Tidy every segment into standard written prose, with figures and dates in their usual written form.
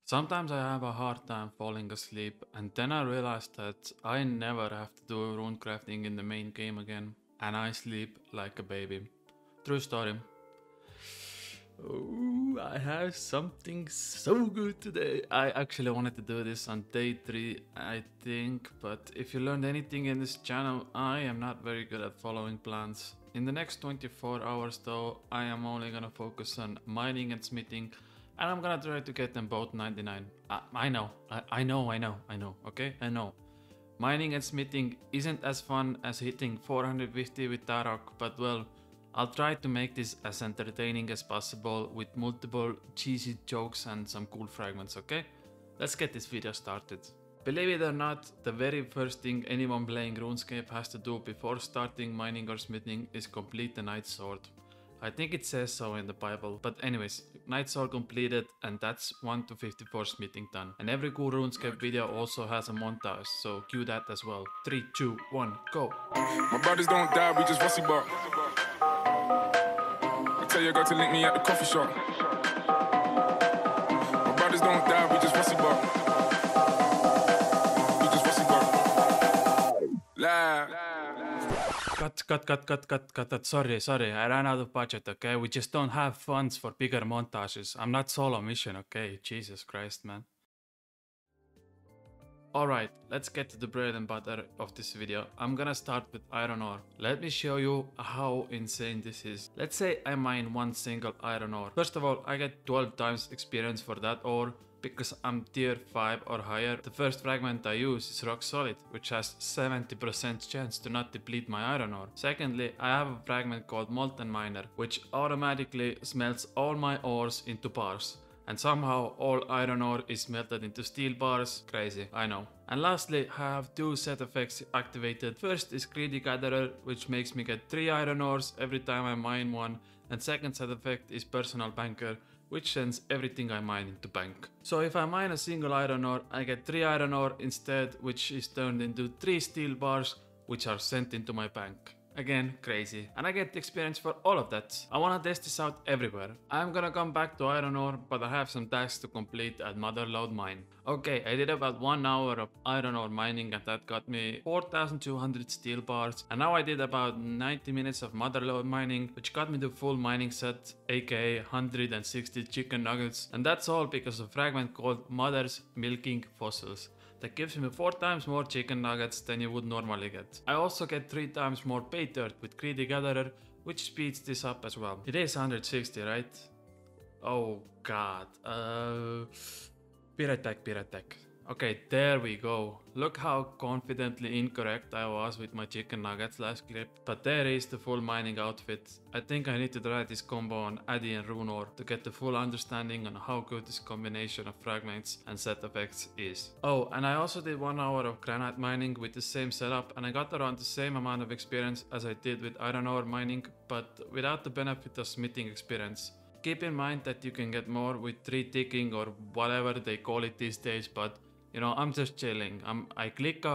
Sometimes I have a hard time falling asleep, and then I realized that I never have to do rune crafting in the main game again, and I sleep like a baby. True story. Oh, I have something so good today. I actually wanted to do this on day 3, I think, but if you learned anything in this channel, I am not very good at following plans. In the next 24 hours though, I am only gonna focus on mining and smithing, and I'm gonna try to get them both 99. I know, okay? I know. Mining and smithing isn't as fun as hitting 450 with Tarok, but well, I'll try to make this as entertaining as possible with multiple cheesy jokes and some cool fragments, okay? Let's get this video started. Believe it or not, the very first thing anyone playing RuneScape has to do before starting mining or smithing is complete the Night Sword. I think it says so in the Bible, but anyways, Night Sword completed, and that's 1 to 54 smithing done. And every cool RuneScape video also has a montage, so cue that as well. 3, 2, 1, go! My brothers don't die, we just rusty bark. I tell your girl to link me at the coffee shop. My brothers don't die, we just rusty bark. We just rusty bark. Live. Cut. Sorry, I ran out of budget, okay? We just don't have funds for bigger montages. I'm not solo mission, okay? Jesus Christ, man. Alright, let's get to the bread and butter of this video. I'm gonna start with iron ore. Let me show you how insane this is. Let's say I mine one single iron ore. First of all, I get 12 times experience for that ore because I'm tier 5 or higher. The first fragment I use is rock solid, which has 70% chance to not deplete my iron ore. Secondly, I have a fragment called molten miner, which automatically smelts all my ores into bars. And somehow all iron ore is melted into steel bars. Crazy, I know. And lastly, I have 2 set effects activated. First is Greedy Gatherer, which makes me get 3 iron ores every time I mine one. And second set effect is Personal Banker, which sends everything I mine into bank. So if I mine a single iron ore, I get 3 iron ore instead, which is turned into 3 steel bars, which are sent into my bank. Again, crazy. And I get experience for all of that. I wanna test this out everywhere. I'm gonna come back to iron ore, but I have some tasks to complete at Motherlode Mine. Okay, I did about 1 hour of iron ore mining, and that got me 4200 steel bars. And now I did about 90 minutes of Motherlode mining, which got me the full mining set, aka 160 chicken nuggets. And that's all because of a fragment called Mother's Milking Fossils. That gives me 4 times more chicken nuggets than you would normally get. I also get 3 times more pay dirt with Greedy Gatherer, which speeds this up as well. It is 160, right? Oh god. Be right back. Okay, there we go. Look how confidently incorrect I was with my chicken nuggets last clip. But there is the full mining outfit. I think I need to try this combo on Addy and Rune ore to get the full understanding on how good this combination of fragments and set effects is. Oh, and I also did 1 hour of granite mining with the same setup, and I got around the same amount of experience as I did with iron ore mining, but without the benefit of smithing experience. Keep in mind that you can get more with tree ticking or whatever they call it these days, but you know, I'm just chilling. I click a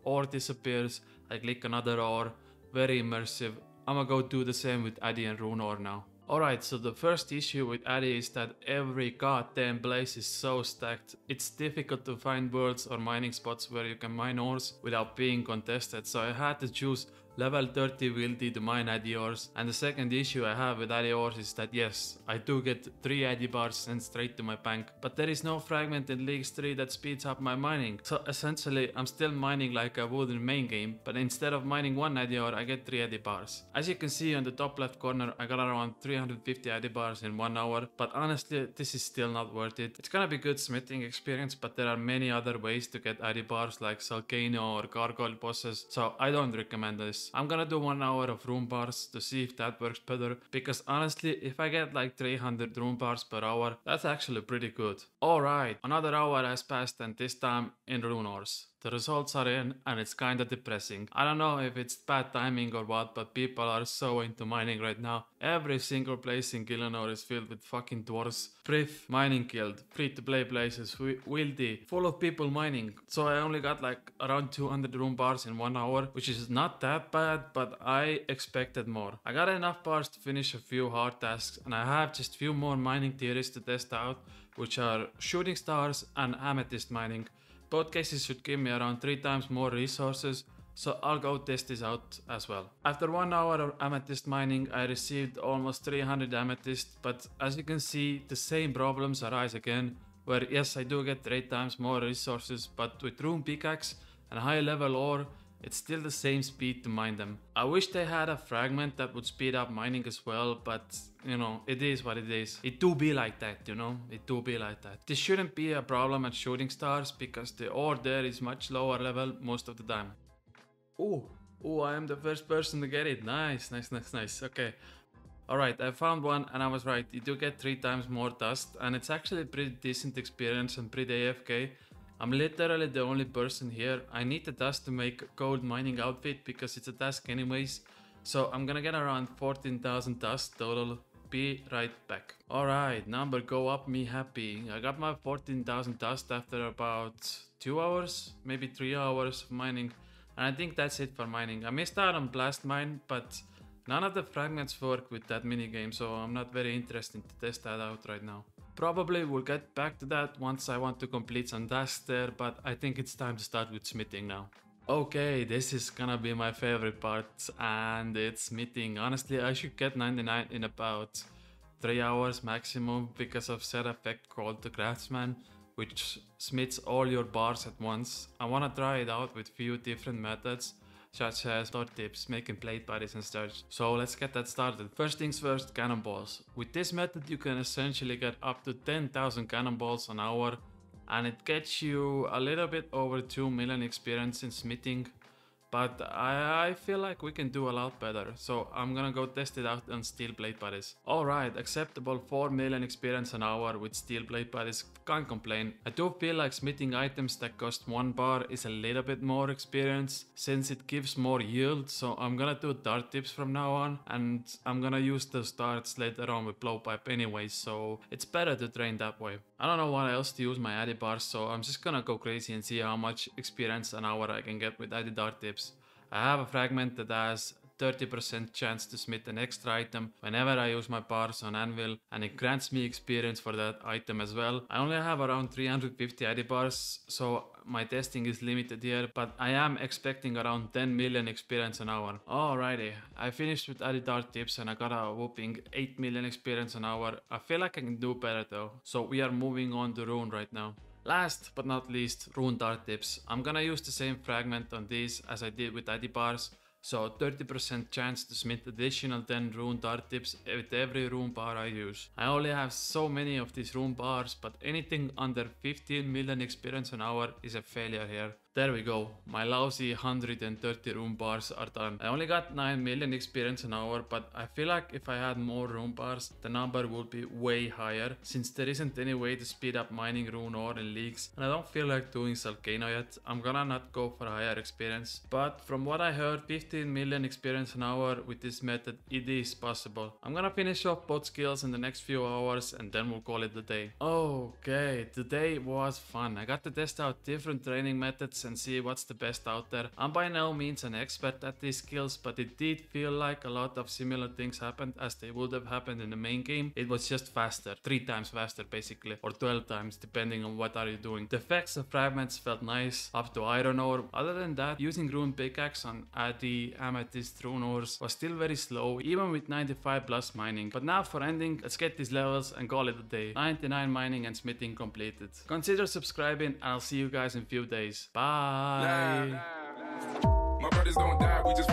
ore disappears, I click another ore, very immersive. I'm gonna go do the same with Addy and Rune ore now. Alright, so the first issue with Addy is that every goddamn place is so stacked. It's difficult to find worlds or mining spots where you can mine ores without being contested, so I had to choose level 30 Wildy to mine Addy ores. And the second issue I have with Addy ores is that yes, I do get 3 Addy bars sent straight to my bank, but there is no fragment in League 3 that speeds up my mining. So essentially I'm still mining like I would in main game, but instead of mining 1 Addy ore I get 3 Addy bars. As you can see on the top left corner, I got around 350 Addy bars in 1 hour, but honestly this is still not worth it. It's gonna be good smithing experience, but there are many other ways to get Addy bars like Salcano or Gargoyle bosses, so I don't recommend this. I'm gonna do 1 hour of rune bars to see if that works better, because honestly if I get like 300 rune bars per hour, that's actually pretty good. Alright, another hour has passed, and this time in rune ores. The results are in, and it's kinda depressing. I don't know if it's bad timing or what, but people are so into mining right now. Every single place in Gillinor is filled with fucking dwarves. Priff, Mining Guild, free to play places, Wildy, full of people mining. So I only got like around 200 rune bars in 1 hour, which is not that bad, but I expected more. I got enough bars to finish a few hard tasks, and I have just few more mining theories to test out, which are shooting stars and amethyst mining. Both cases should give me around 3 times more resources, so I'll go test this out as well. After 1 hour of amethyst mining, I received almost 300 amethyst, but as you can see, the same problems arise again, where yes, I do get 3 times more resources, but with rune pickaxe and high level ore, it's still the same speed to mine them. I wish they had a fragment that would speed up mining as well, but you know, it is what it is. It do be like that, you know, it do be like that. This shouldn't be a problem at shooting stars because the ore there is much lower level most of the time. Oh, I am the first person to get it. Nice. Okay. Alright, I found one and I was right. You do get 3 times more dust and it's actually a pretty decent experience and pretty AFK. I'm literally the only person here. I need the dust to make a gold mining outfit because it's a task anyways. So I'm gonna get around 14,000 dust total. Be right back. Alright, number go up, me happy. I got my 14,000 dust after about 2 hours, maybe 3 hours of mining. And I think that's it for mining. I missed out on blast mine, but none of the fragments work with that minigame, so I'm not very interested to test that out right now. Probably we'll get back to that once I want to complete some tasks there, but I think it's time to start with smithing now. Okay, this is gonna be my favorite part, and it's smithing. Honestly, I should get 99 in about 3 hours maximum because of set effect called the Craftsman, which smiths all your bars at once. I wanna try it out with few different methods, such as dot tips, making plate bodies and such. So let's get that started. First things first, cannonballs. With this method you can essentially get up to 10,000 cannonballs an hour, and it gets you a little bit over 2 million experience in smithing. But I feel like we can do a lot better, so I'm gonna go test it out on steel plate bodies. Alright, acceptable 4 million experience an hour with steel plate bodies, can't complain. I do feel like smithing items that cost 1 bar is a little bit more experience since it gives more yield, so I'm gonna do dart tips from now on, and I'm gonna use those darts later on with blowpipe anyways, so it's better to train that way. I don't know what else to use my addy bars, so I'm just gonna go crazy and see how much experience an hour I can get with addy dart tips. I have a fragment that has 30% chance to smith an extra item whenever I use my bars on anvil, and it grants me experience for that item as well. I only have around 350 addy bars, so my testing is limited here, but I am expecting around 10 million experience an hour. Alrighty, I finished with addy dart tips and I got a whooping 8 million experience an hour. I feel like I can do better though, so we are moving on to Rune right now. Last but not least, rune dart tips. I'm gonna use the same fragment on these as I did with addy bars, so 30% chance to smith additional 10 rune dart tips with every rune bar I use. I only have so many of these rune bars, but anything under 15 million experience an hour is a failure here. There we go, my lousy 130 rune bars are done. I only got 9 million experience an hour, but I feel like if I had more rune bars, the number would be way higher, since there isn't any way to speed up mining rune ore in leagues, and I don't feel like doing Salcano yet. I'm gonna not go for higher experience, but from what I heard, 15 million experience an hour with this method, it is possible. I'm gonna finish off both skills in the next few hours and then we'll call it a day. Okay, today was fun. I got to test out different training methods and see what's the best out there. I'm by no means an expert at these skills, but it did feel like a lot of similar things happened as they would have happened in the main game. It was just faster, 3 times faster basically, or 12 times depending on what are you doing. The effects of fragments felt nice, up to iron ore. Other than that, using rune pickaxe on addy, amethyst, rune ores was still very slow, even with 95 plus mining. But now for ending, let's get these levels and call it a day. 99 mining and smithing completed. Consider subscribing and I'll see you guys in a few days. Bye! My brothers don't die, we just